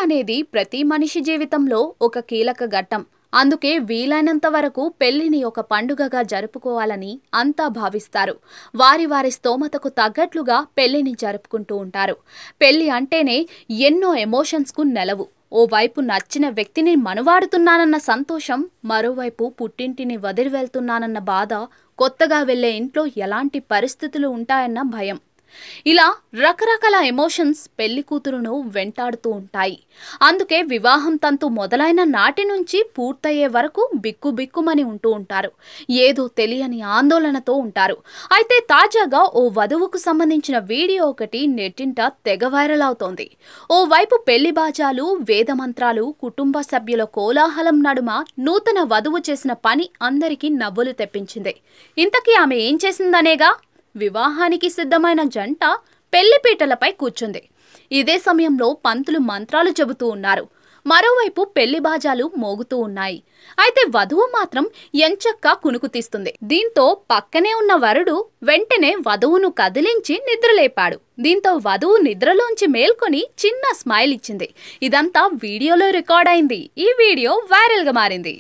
అనేది ప్రతి మనిషి జీవితంలో ఒక కీలక ఘట్టం. అందుకే వీలైనంత వరకు పెళ్లిని ఒక పండుగగా జరుపుకోవాలని అంతా భావిస్తారు. వారి వారి స్తోమతకు తగ్గట్లుగా పెళ్లిని జరుపుకుంటూ ఉంటారు. పెళ్లి అంటేనే ఎన్నో ఎమోషన్స్‌కు నెలవు. ఓవైపు నచ్చిన వ్యక్తిని మనువాడుతున్నానన్న సంతోషం, మరోవైపు పుట్టింటిని వదిలి వెళ్తున్నానన్న బాధ, కొత్తగా వెళ్లే ఇంట్లో ఎలాంటి పరిస్థితులు ఉంటాయన్న భయం. ఇలా రకరకాల ఎమోషన్స్ పెళ్లి కూతురును వెంటాడుతూ ఉంటాయి. అందుకే వివాహం తంతు మొదలైన నాటి నుంచి పూర్తయ్యే వరకు బిక్కుబిక్కుమని ఉంటూ ఉంటారు. ఏదో తెలియని ఆందోళనతో ఉంటారు. అయితే తాజాగా ఓ వధువుకు సంబంధించిన వీడియో ఒకటి నెట్టింట తెగ వైరల్ అవుతోంది. ఓవైపు పెళ్లి బాజాలు, వేదమంత్రాలు, కుటుంబ సభ్యుల కోలాహలం నడుమ నూతన వధువు చేసిన పని అందరికీ నవ్వులు తెప్పించింది. ఇంతకీ ఆమె ఏం చేసిందనేగా? వివాహానికి సిద్ధమైన జంట పెళ్లిపీటలపై కూర్చుంది. ఇదే సమయంలో పంతులు మంత్రాలు చెబుతూ ఉన్నారు. మరోవైపు పెళ్లి బాజాలు మోగుతూ ఉన్నాయి. అయితే వధువు మాత్రం ఎంచక్కా కునుకు తీస్తుంది. దీంతో పక్కనే ఉన్న వరుడు వెంటనే వధువును కదిలించి నిద్రలేపాడు. దీంతో వధువు నిద్రలోంచి మేల్కొని చిన్న స్మైల్ ఇచ్చింది. ఇదంతా వీడియోలో రికార్డ్ అయింది. ఈ వీడియో వైరల్ గా మారింది.